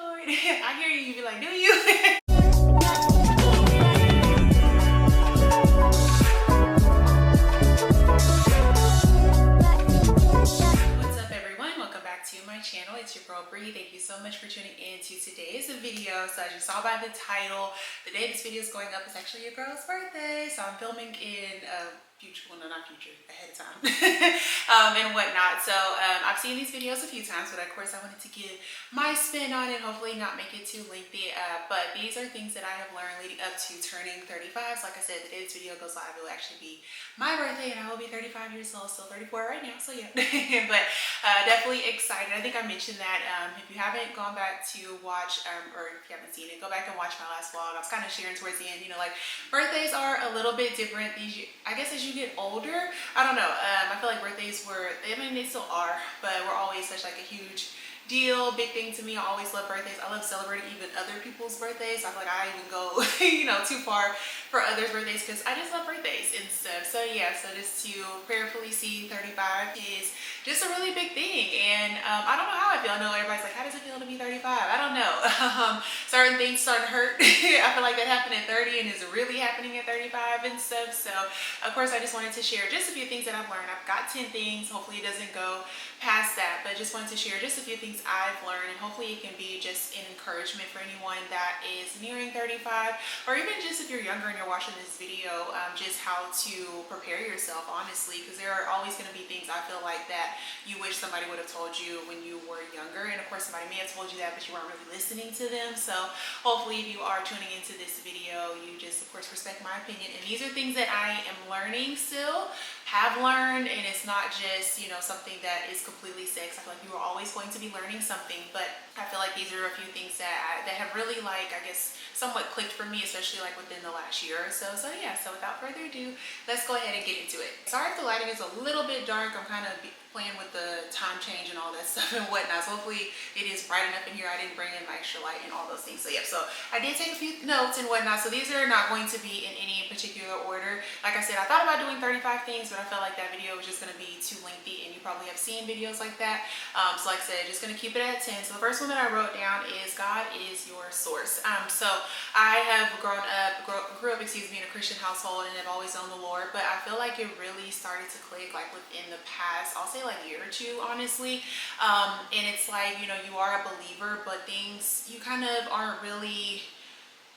Lord. I hear you. You be like, do you? What's up, everyone? Welcome back to my channel. It's your girl Bree. Thank you so much for tuning in to today's video. So as you saw by the title, the day this video is going up is actually your girl's birthday. So I'm filming in future, well, no, not future, ahead of time, and whatnot. So I've seen these videos a few times, but of course I wanted to give my spin on it, hopefully not make it too lengthy. But these are things that I have learned leading up to turning 35. So like I said, the day this video goes live, it will actually be my birthday, and I will be 35 years old, still 34 right now. So yeah, but definitely excited. I think I mentioned that if you haven't gone back to watch, or if you haven't seen it, go back and watch my last vlog. I was kind of sharing towards the end, you know, like birthdays are a little bit different these, I guess, as you get older. I don't know. I feel like birthdays were, I mean, they still are, but we're always such like a huge deal, big thing to me. I always love birthdays. I love celebrating even other people's birthdays. I feel like I even go, you know, too far for others' birthdays because I just love birthdays and stuff. So yeah, so just to prayerfully see 35 is just a really big thing. And I don't know how I feel. I know everybody's like, how does it feel to be 35? I don't know. Certain things start to hurt. I feel like that happened at 30 and is really happening at 35 and stuff. So of course I just wanted to share just a few things that I've learned. I've got 10 things. Hopefully it doesn't go past that, but just wanted to share just a few things I've learned, and hopefully it can be just an encouragement for anyone that is nearing 35, or even just if you're younger and you're watching this video, just how to prepare yourself, honestly, because there are always going to be things I feel like that you wish somebody would have told you when you were younger, and of course somebody may have told you that but you weren't really listening to them. So hopefully if you are tuning into this video, you just of course respect my opinion, and these are things that I am learning still, have learned, and it's not just, you know, something that is completely set. I feel like you are always going to be learning something, but I feel like these are a few things that have really, like, I guess somewhat clicked for me, especially like within the last year or so. So yeah, so without further ado, let's go ahead and get into it. Sorry if the lighting is a little bit dark. I'm kind of playing with the time change and all that stuff and whatnot, so hopefully it is bright enough in here. I didn't bring in my extra light and all those things. So yeah, so I did take a few notes and whatnot, so these are not going to be in any particular order. Like I said, I thought about doing 35 things, but I felt like that video was just going to be too lengthy, and you probably have seen videos like that. So like I said, just going to keep it at 10. So the first one that I wrote down is God is your source. So I have grew up, in a Christian household, and have always known the Lord, but I feel like it really started to click like within the past, I'll say like year or two, honestly. And it's like, you know, you are a believer, but things, you kind of aren't really,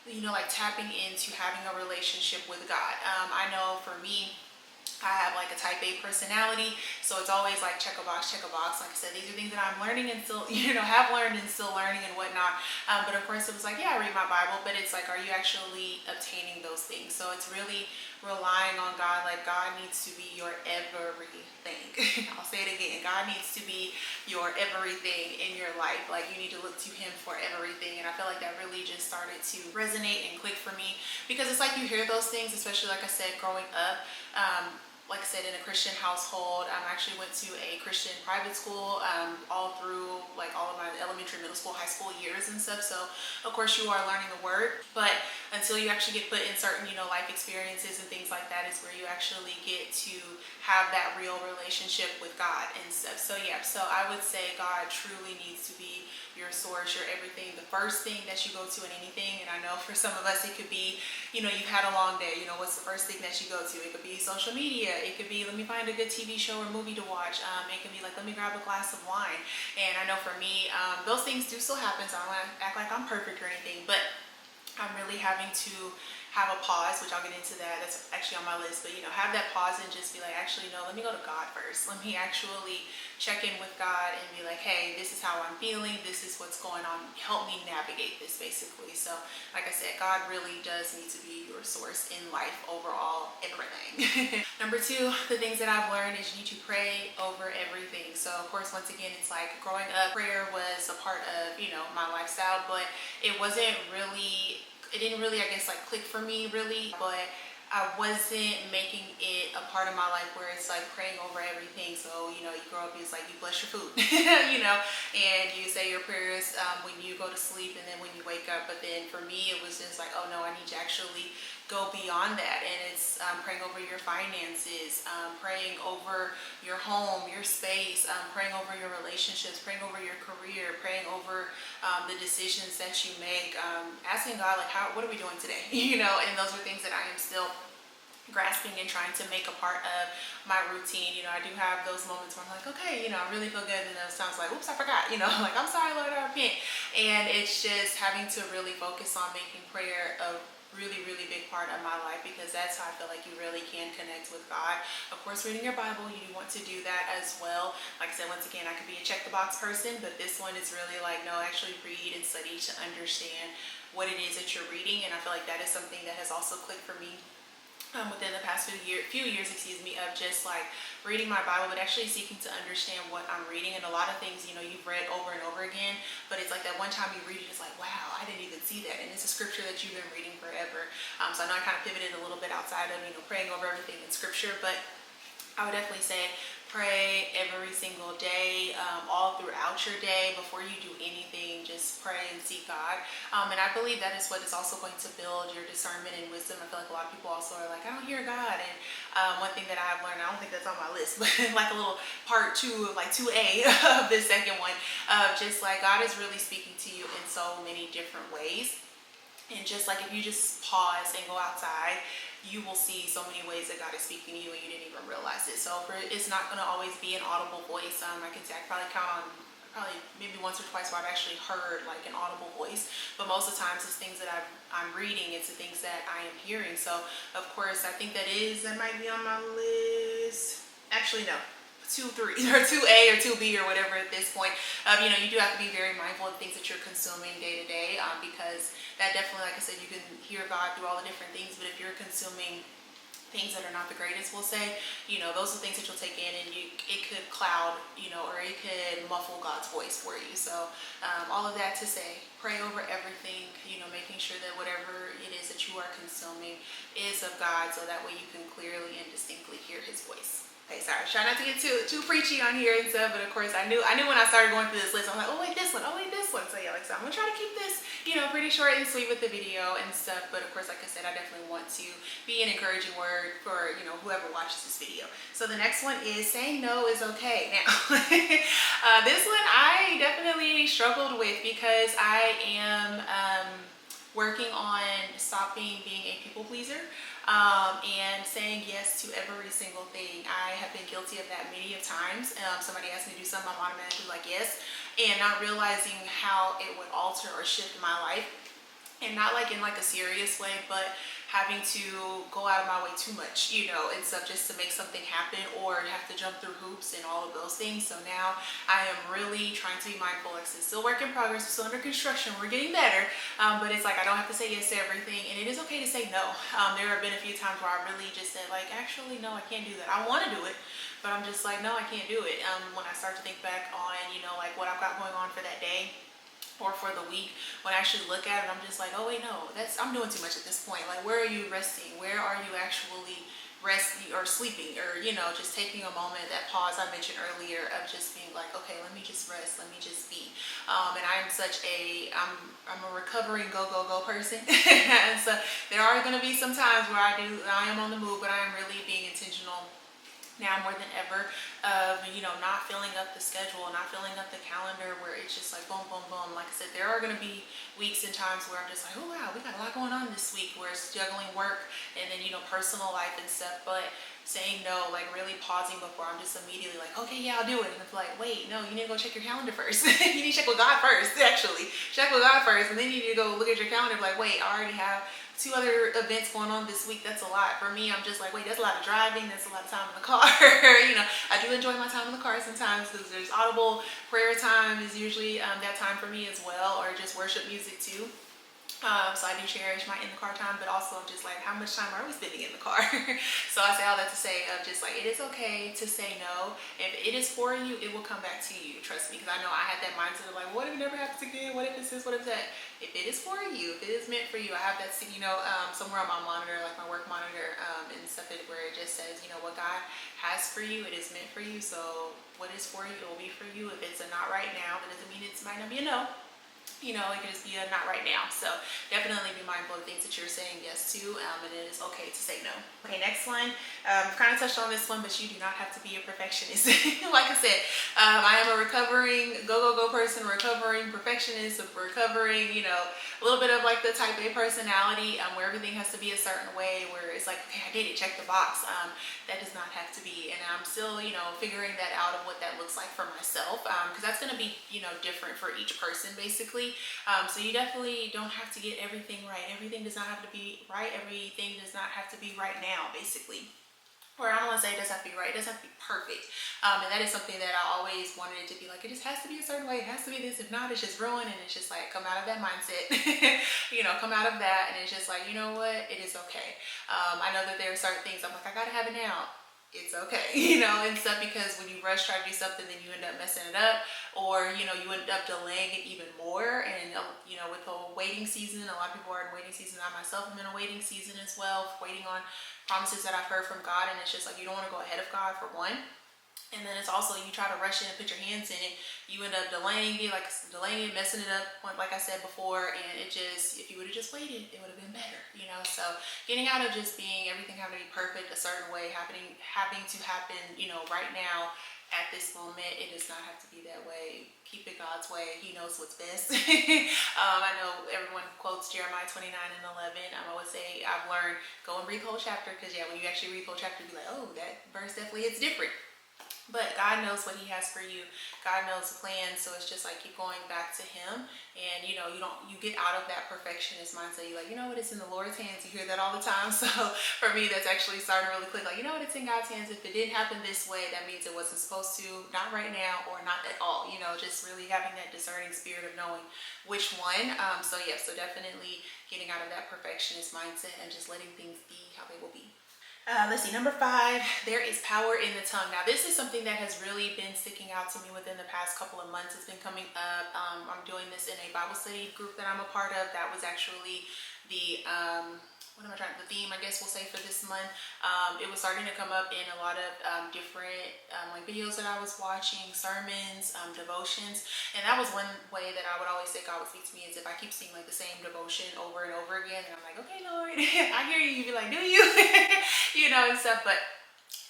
you know, like tapping into having a relationship with God. I know for me, I have like a type A personality, so it's always like check a box, check a box. Like I said, these are things that I'm learning and still, you know, have learned and still learning and whatnot. But of course it was like, yeah, I read my Bible, but it's like, are you actually obtaining those things? So it's really relying on God. Like, God needs to be your everything. I'll say it again. God needs to be your everything in your life. Like, you need to look to Him for everything. And I feel like that really just started to resonate and click for me, because it's like you hear those things, especially like I said, growing up. Like I said, in a Christian household. I actually went to a Christian private school all through like all of my elementary, middle school, high school years and stuff. So of course you are learning the word, but until you actually get put in certain, you know, life experiences and things like that is where you actually get to have that real relationship with God and stuff. So yeah, so I would say God truly needs to be your source, your everything, the first thing that you go to in anything. And I know for some of us it could be, you know, you've had a long day, you know, what's the first thing that you go to? It could be social media, it could be let me find a good TV show or movie to watch, it can be like let me grab a glass of wine. And I know for me, those things do still happen, so I don't want to act like I'm perfect or anything, but I'm really having to have a pause, which I'll get into that. That's actually on my list, but you know, have that pause and just be like, actually, no, let me go to God first. Let me actually check in with God and be like, hey, this is how I'm feeling. This is what's going on. Help me navigate this, basically. So like I said, God really does need to be your source in life, overall, everything. Number two, the things that I've learned is you need to pray over everything. So of course, once again, it's like growing up, prayer was a part of, you know, my lifestyle, but it didn't really, I guess, like click for me really. But I wasn't making it a part of my life where it's like praying over everything. So, you know, you grow up, it's like you bless your food, you know, and you say your prayers when you go to sleep and then when you wake up. But then for me, it was just like, oh no, I need to actually go beyond that. And it's praying over your finances, praying over your home, your space, praying over your relationships, praying over your career, praying over the decisions that you make, asking God, like, what are we doing today? You know, and those are things that I am still grasping and trying to make a part of my routine. You know, I do have those moments where I'm like, okay, you know, I really feel good, and those times like, oops, I forgot, you know, like, I'm sorry, Lord, I repent. And it's just having to really focus on making prayer a really, really big part of my life, because that's how I feel like you really can connect with God. Of course, reading your Bible, you do want to do that as well. Like I said, once again, I could be a check the box person, but this one is really like, no, actually read and study to understand what it is that you're reading. And I feel like that is something that has also clicked for me within the past few years, of just like reading my Bible, but actually seeking to understand what I'm reading. And a lot of things, you know, you've read over and over again, but it's like that one time you read it, it's like, wow, I didn't even see that. And it's a scripture that you've been reading forever. So I know I kind of pivoted a little bit outside of, you know, praying over everything in scripture, but I would definitely say pray every single day, all throughout your day. Before you do anything, just pray and seek God. And I believe that is what is also going to build your discernment and wisdom. I feel like a lot of people also are like, I don't hear God. And one thing that I've learned, I don't think that's on my list, but like a little part two, like 2A of the second one, just like God is really speaking to you in so many different ways. And just like if you just pause and go outside, you will see so many ways that God is speaking to you and you didn't even realize it. So it's not going to always be an audible voice. I can say I probably count on maybe once or twice where I've actually heard like an audible voice, but most of the times it's things that I'm reading, it's the things that I am hearing. So of course I think that might be on my list. Actually no, 2, 3 or 2A or 2B or whatever at this point. You know, you do have to be very mindful of things that you're consuming day to day, because that definitely, like I said, you can hear God through all the different things, but if you're consuming things that are not the greatest, we'll say, you know, those are things that you'll take in, and it could cloud, you know, or it could muffle God's voice for you. So all of that to say, pray over everything, you know, making sure that whatever it is that you are consuming is of God, so that way you can clearly and distinctly hear his voice. Hey, sorry, try not to get too preachy on here and stuff, but of course I knew when I started going through this list, I'm like, oh wait, this one, oh wait, this one. So yeah, like, so I'm gonna try to keep this, you know, pretty short and sweet with the video and stuff. But of course, like I said, I definitely want to be an encouraging word for, you know, whoever watches this video. So the next one is saying no is okay. Now, this one I definitely struggled with, because I am working on stopping being a people pleaser. And saying yes to every single thing. I have been guilty of that many of times. Somebody asked me to do something, I'm automatically like yes, and not realizing how it would alter or shift my life. And not like in like a serious way, but having to go out of my way too much, you know, and stuff just to make something happen, or have to jump through hoops and all of those things. So now I am really trying to be mindful. Like, it's still work in progress, we're still under construction, we're getting better, but it's like I don't have to say yes to everything, and it is okay to say no. There have been a few times where I really just said like, actually no, I can't do that. I want to do it, but I'm just like, no, I can't do it. When I start to think back on, you know, like what I've got going on for that day or for the week, when I actually look at it, I'm just like, oh wait, no, I'm doing too much at this point. Like, where are you resting? Where are you actually resting or sleeping, or, you know, just taking a moment, that pause I mentioned earlier of just being like, okay, let me just rest, let me just be. And I'm I'm a recovering go person. And so there are going to be some times where I am on the move, but I am really being intentional now more than ever of, you know, not filling up the schedule, not filling up the calendar where it's just like boom, boom, boom. Like I said, there are going to be weeks and times where I'm just like, oh wow, we got a lot going on this week, where it's juggling work and then, you know, personal life and stuff. But saying no, like really pausing before I'm just immediately like, okay, yeah, I'll do it. And it's like, wait, no, you need to go check your calendar first. You need to check with God first, actually. Check with God first, and then you need to go look at your calendar like, wait, I already have 2 other events going on this week. That's a lot. For me, I'm just like, wait, that's a lot of driving, that's a lot of time in the car. You know, I do enjoy my time in the car sometimes, because there's audible prayer time is usually that time for me as well, or just worship music too. So I do cherish my in the car time, but also I'm just like, how much time are we spending in the car? So I say all that to say of just like, it is okay to say no. If it is for you, it will come back to you. Trust me, because I know I had that mindset of like, what if it never happens again? What if it's this? What if that? If it is for you, if it is meant for you, I have that, somewhere on my monitor, like my work monitor, and stuff where it just says, what God has for you, it is meant for you. So what is for you, it will be for you. If it's a not right now, that doesn't mean it might not be a no. It could just be a not right now. So definitely be mindful of things that you're saying yes to, and it is okay to say no. Okay, next one. Kind of touched on this one, but you do not have to be a perfectionist. Like I said, I am a recovering go person, recovering perfectionist, recovering, a little bit of like the type A personality, where everything has to be a certain way, where it's like, okay, I did it, check the box. That does not have to be, and I'm still, figuring that out of what that looks like for myself, because that's going to be, different for each person, basically. So you definitely don't have to get everything right. Everything does not have to be right. Everything does not have to be right now, basically. Or I don't want to say it doesn't have to be right. It doesn't have to be perfect. And that is something that I always wanted it to be like, it just has to be a certain way. It has to be this. If not, it's just ruined. And it's just like, come out of that mindset, come out of that. And it's just like, you know what? It is okay. I know that there are certain things I'm like, I got to have it now. It's okay, and stuff, because when you rush, try to do something, then you end up messing it up, or, you end up delaying it even more. And, with the waiting season, a lot of people are in waiting season. I myself am in a waiting season as well, waiting on promises that I've heard from God. And it's just like, you don't want to go ahead of God, for one. And then it's also, you try to rush it and put your hands in it, you end up delaying it, messing it up, like I said before. And it just, if you would have just waited, it would have been better, So getting out of just being everything having to be perfect a certain way, having to happen, right now at this moment. It does not have to be that way. Keep it God's way. He knows what's best. I know everyone quotes Jeremiah 29:11. I always say, I've learned, go and read the whole chapter, because when you actually read the whole chapter, you be like, oh, that verse definitely hits different. But God knows what he has for you. God knows the plan. So it's just like, keep going back to him. And, you get out of that perfectionist mindset. You're like, what, it's in the Lord's hands. You hear that all the time. So for me, that's actually starting to really click. Like, what, it's in God's hands. If it didn't happen this way, that means it wasn't supposed to, not right now, or not at all. Just really having that discerning spirit of knowing which one. So definitely getting out of that perfectionist mindset and just letting things be how they will be. Let's see, number 5, there is power in the tongue. Now, this is something that has really been sticking out to me within the past couple of months. It's been coming up. I'm doing this in a Bible study group that I'm a part of. That was actually the the theme, I guess we'll say, for this month. It was starting to come up in a lot of different videos that I was watching, sermons, devotions. And that was one way that I would always say God would speak to me, is if I keep seeing like the same devotion over and over again. And I'm like, okay, Lord, I hear you. You'd be like, do you? And stuff. But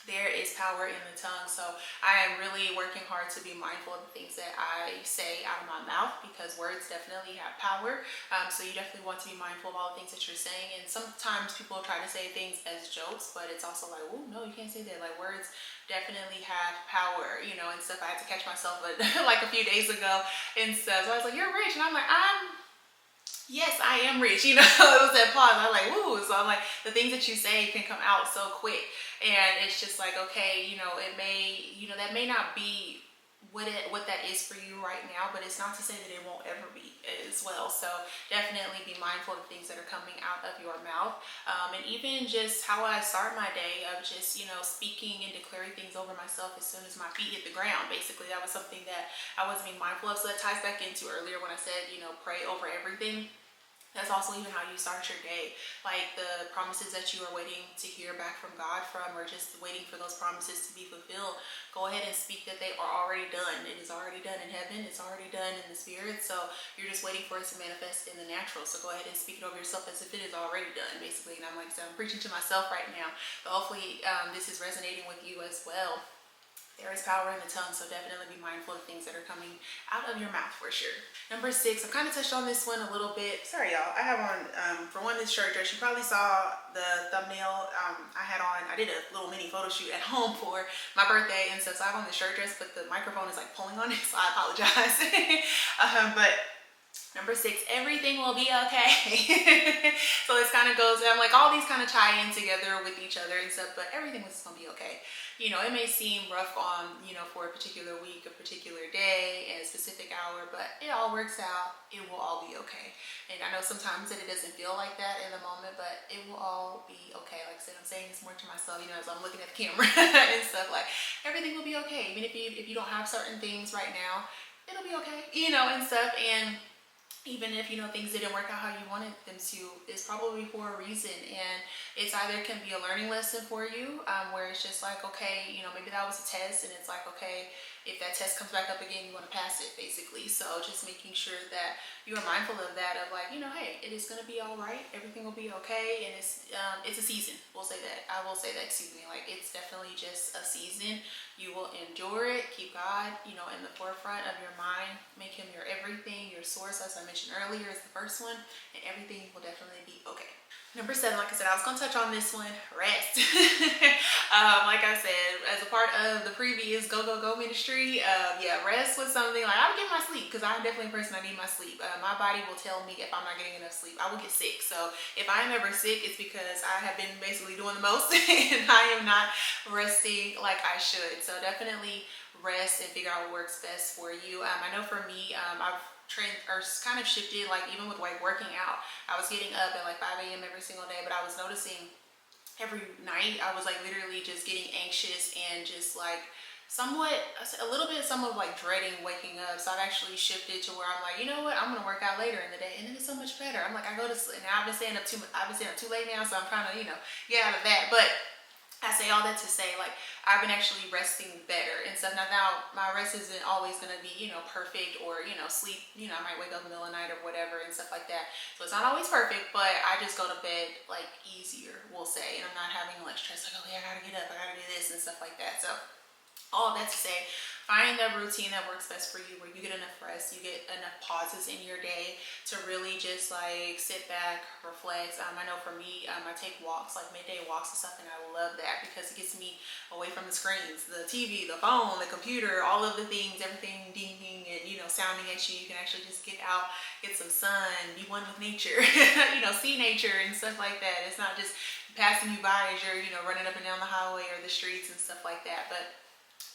there is power in the tongue. So I am really working hard to be mindful of the things that I say out of my mouth, because words definitely have power. So you definitely want to be mindful of all the things that you're saying. And sometimes people try to say things as jokes, but it's also like, oh no, you can't say that. Like, words definitely have power, and stuff. I had to catch myself like a few days ago and stuff. So I was like, you're rich. And I'm like, yes, I am rich. It was that pause. I'm like, woo. So I'm like, the things that you say can come out so quick. And it's just like, okay, it may, that may not be what that is for you right now, but it's not to say that it won't ever be as well. So definitely be mindful of things that are coming out of your mouth. And even just how I start my day of just, speaking and declaring things over myself as soon as my feet hit the ground. Basically, that was something that I wasn't being mindful of. So that ties back into earlier when I said, pray over everything. That's also even how you start your day. Like the promises that you are waiting to hear back from God from, or just waiting for those promises to be fulfilled. Go ahead and speak that they are already done. It is already done in heaven. It's already done in the spirit. So you're just waiting for it to manifest in the natural. So go ahead and speak it over yourself as if it is already done, basically. And I'm like, so I'm preaching to myself right now. But hopefully this is resonating with you as well. There is power in the tongue, so definitely be mindful of things that are coming out of your mouth for sure. Number 6, I've kind of touched on this one a little bit. Sorry, y'all. I have on, for one, this shirt dress. You probably saw the thumbnail. I did a little mini photo shoot at home for my birthday and stuff. So I have on the shirt dress, but the microphone is like pulling on it, so I apologize. But Number 6, everything will be okay. So this kind of goes, I'm like, all these kind of tie in together with each other and stuff, but everything was gonna be okay. You know, it may seem rough on, you know, for a particular week, a particular day, and a specific hour, but it all works out. It will all be okay. And I know sometimes that it doesn't feel like that in the moment, but it will all be okay. Like I said, I'm saying this more to myself, you know, as I'm looking at the camera and stuff, like everything will be okay. Even if you don't have certain things right now, it'll be okay, you know, and stuff. And even if, you know, things didn't work out how you wanted them to, it's probably for a reason. And it's either can be a learning lesson for you, where it's just like, okay, you know, maybe that was a test, and it's like, okay, if that test comes back up again, you want to pass it, basically. So just making sure that you are mindful of that, of like, you know, hey, it is going to be all right, everything will be okay. And it's a season, we'll say that. I will say that, excuse me, like it's definitely just a season. You will endure it. Keep God, you know, in the forefront of your mind. Make him your everything, your source, as I mentioned earlier, is the first one, and everything will definitely be okay. Number 7, like I said, I was gonna touch on this one, rest. Like I said, as a part of the previous Go Go Go ministry, yeah, rest was something like I would get my sleep, because I'm definitely a person, I need my sleep. My body will tell me if I'm not getting enough sleep. I will get sick. So if I am ever sick, it's because I have been basically doing the most and I am not resting like I should. So definitely rest and figure out what works best for you. I know for me, I've kind of shifted, like even with like working out, I was getting up at like 5 a.m. every single day, but I was noticing every night I was like literally just getting anxious and just like somewhat a little bit somewhat like dreading waking up. So I've actually shifted to where I'm like, you know what, I'm gonna work out later in the day, and then it's so much better. I'm like, I go to sleep now. I've been staying up too late now, so I'm trying to, you know, get out of that. But I say all that to say, like, I've been actually resting better and stuff. Now my rest isn't always going to be, you know, perfect, or, you know, sleep, you know, I might wake up in the middle of the night or whatever and stuff like that. So it's not always perfect, but I just go to bed, like, easier, we'll say. And I'm not having, like, stress, like, okay, I got to get up, I got to do this and stuff like that. So all that to say, find that routine that works best for you, where you get enough rest, you get enough pauses in your day to really just like sit back, reflect. I know for me, I take walks, like midday walks and stuff, and I love that because it gets me away from the screens, the TV, the phone, the computer, all of the things, everything dinging and, you know, sounding at you. You can actually just get out, get some sun, be one with nature, you know, see nature and stuff like that. It's not just passing you by as you're, you know, running up and down the highway or the streets and stuff like that. But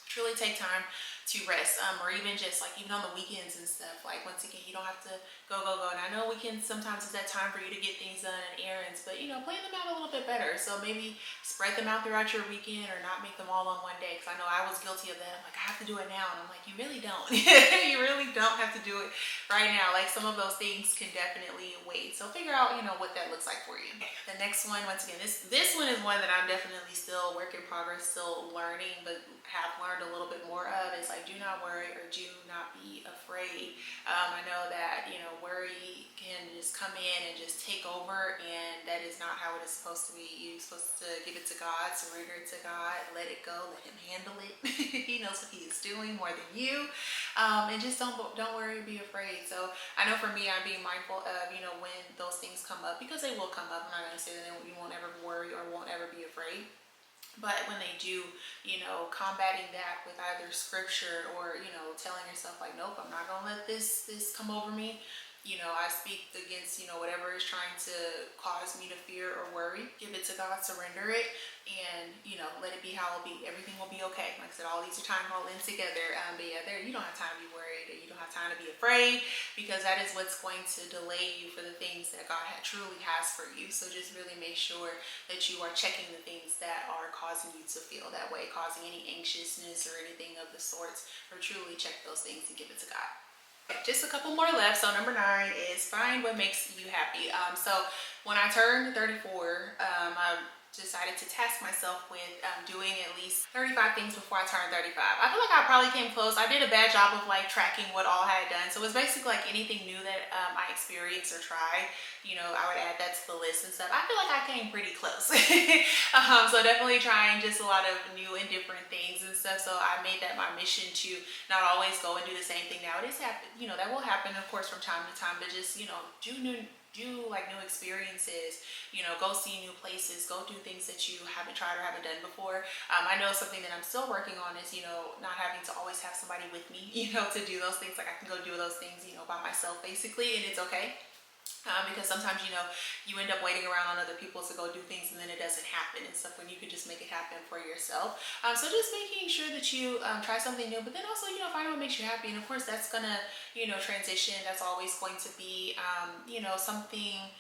truly take time to rest, or even just like even on the weekends and stuff. Like once again, you don't have to go. And I know weekends sometimes is that time for you to get things done and errands, but you know, plan them out a little bit better. So maybe spread them out throughout your weekend, or not make them all on one day. Because I know I was guilty of that. I'm like, I have to do it now, and I'm like, you really don't. You really don't have to do it right now. Like some of those things can definitely wait. So figure out, you know, what that looks like for you. The next one, once again, this one is one that I'm definitely still work in progress, still learning, but have learned a little bit more of. Is like, do not worry, or do not be afraid. I know that, you know, worry can just come in and just take over, and that is not how it is supposed to be. You're supposed to give it to God, surrender it to God, let it go, let him handle it. He knows what he is doing more than you. And just don't worry, be afraid. So I know for me, I'm being mindful of, you know, when those things come up, because they will come up. I'm not going to say that you won't ever worry or won't ever be afraid. But when they do, you know, combating that with either scripture or, you know, telling yourself like, nope, I'm not gonna let this come over me. You know, I speak against, you know, whatever is trying to cause me to fear or worry. Give it to God, surrender it, and, you know, let it be how it'll be. Everything will be okay. Like I said, all these are time all in together. But yeah, you don't have time to be worried, or you don't have time to be afraid, because that is what's going to delay you for the things that God truly has for you. So just really make sure that you are checking the things that are causing you to feel that way, causing any anxiousness or anything of the sorts, or truly check those things and give it to God. Just a couple more left. So number 9 is find what makes you happy. So when I turned 34, I decided to task myself with doing at least 35 things before I turned 35. I feel like I probably came close. I did a bad job of like tracking what all I had done. So it was basically like anything new that I experienced or tried, you know, I would add that to the list and stuff. I feel like I came pretty close. So definitely trying just a lot of new and different things and stuff. So I made that my mission to not always go and do the same thing. Now it is happen, you know, that will happen of course from time to time, but just, you know, do new do like new experiences, you know, go see new places, go do things that you haven't tried or haven't done before. I know something that I'm still working on is, you know, not having to always have somebody with me, you know, to do those things. Like I can go do those things, you know, by myself basically, and it's okay. Because sometimes, you know, you end up waiting around on other people to go do things and then it doesn't happen and stuff when you could just make it happen for yourself. So just making sure that you try something new, but then also, you know, find what makes you happy. And of course, that's gonna, you know, transition. That's always going to be, you know, something.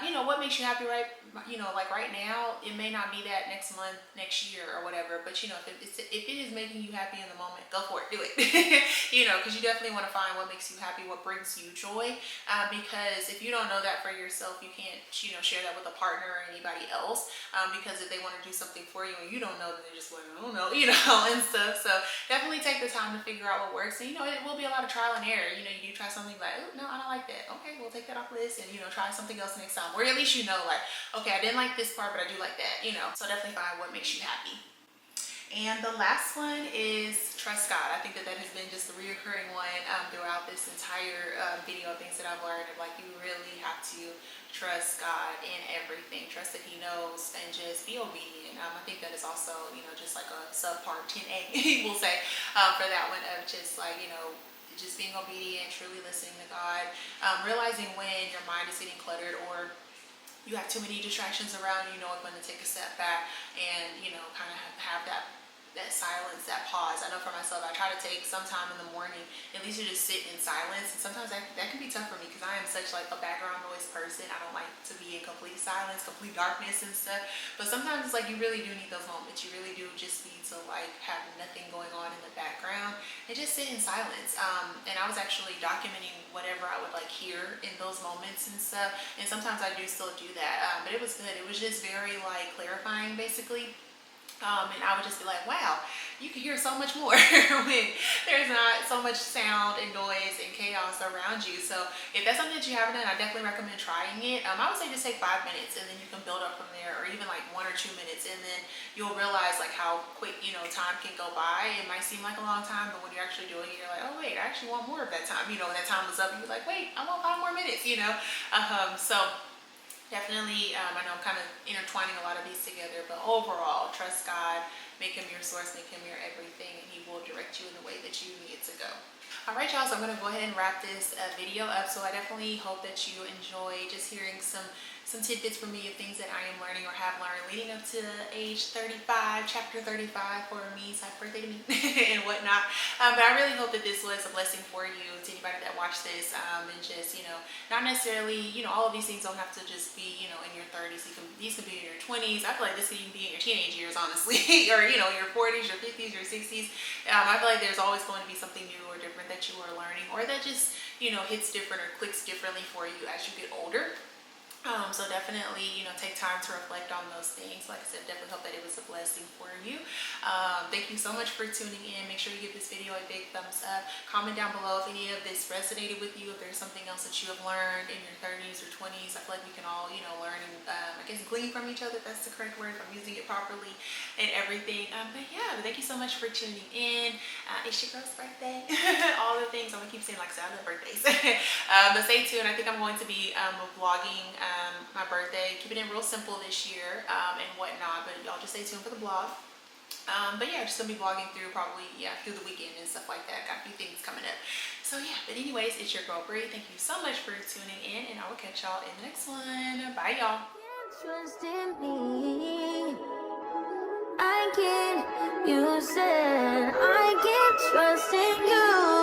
You know, what makes you happy, right? You know, like right now, it may not be that next month, next year, or whatever. But you know, if it is making you happy in the moment, go for it, do it. You know, because you definitely want to find what makes you happy, what brings you joy. Because if you don't know that for yourself, you can't, you know, share that with a partner or anybody else. Because if they want to do something for you and you don't know, then they're just like, I don't know, you know, and stuff. So definitely take the time to figure out what works. And you know, it will be a lot of trial and error. You know, you do try something like, oh no, I don't like that. Okay, we'll take that off the list, and you know, try something else next time, or at least you know, like, okay, I didn't like this part, but I do like that, you know. So definitely find what makes you happy. And the last one is trust God. I think that that has been just a reoccurring one throughout this entire video of things that I've learned. Of like, you really have to trust God in everything. Trust that He knows, and just be obedient. I think that is also, you know, just like a subpart 10A, we'll say, for that one, of just like, you know, just being obedient, truly listening to God, realizing when your mind is getting cluttered or you have too many distractions around you, know when to take a step back and, you know, kind of have that silence, that pause. I know for myself, I try to take some time in the morning, at least to just sit in silence. And sometimes that can be tough for me because I am such like a background noise person. I don't like to be in complete silence, complete darkness and stuff. But sometimes it's like you really do need those moments. You really do just need to like have nothing going on in the background and just sit in silence. And I was actually documenting whatever I would like hear in those moments and stuff. And sometimes I do still do that. But it was good. It was just very like clarifying basically. And I would just be like, wow, you can hear so much more when there's not so much sound and noise and chaos around you. So if that's something that you haven't done, I definitely recommend trying it. I would say just take 5 minutes and then you can build up from there, or even like 1 or 2 minutes, and then you'll realize like how quick, you know, time can go by. It might seem like a long time, but when you're actually doing it, you're like, oh wait, I actually want more of that time. You know, when that time was up, you're like, wait, I want 5 more minutes, you know. So definitely, I know I'm kind of intertwining a lot of these together, but overall, trust God, make Him your source, make Him your everything, and He will direct you in the way that you need to go. All right, y'all, so I'm going to go ahead and wrap this video up. So I definitely hope that you enjoy just hearing some tidbits from me of things that I am learning or have learned leading up to age 35, chapter 35 for me, happy birthday to me, and whatnot. But I really hope that this was a blessing for you, to anybody that watched this, and just, you know, not necessarily, you know, all of these things don't have to just be, you know, in your 30s. These can be in your 20s. I feel like this could even be in your teenage years, honestly, or, you know, your 40s, your 50s, your 60s. I feel like there's always going to be something new or different that you are learning, or that just, you know, hits different or clicks differently for you as you get older. So definitely, you know, take time to reflect on those things. Like I said, definitely hope that it was a blessing for you. Thank you so much for tuning in. Make sure you give this video a big thumbs up. Comment down below if any of this resonated with you, if there's something else that you have learned in your 30s or 20s. I feel like we can all, you know, learn and I guess glean from each other, if that's the correct word, if I'm using it properly and everything. But yeah, thank you so much for tuning in. It's your girl's birthday. All the things. I'm gonna keep saying like I love birthdays. But stay tuned. I think I'm going to be vlogging my birthday, keeping it real simple this year and whatnot, but y'all just stay tuned for the vlog. But yeah, just gonna be vlogging through probably, yeah, through the weekend and stuff like that. Got a few things coming up. So yeah, but anyways, it's your girl Bree. Thank you so much for tuning in, and I will catch y'all in the next one. Bye y'all. Trust in me. I can, you said I can trust in you.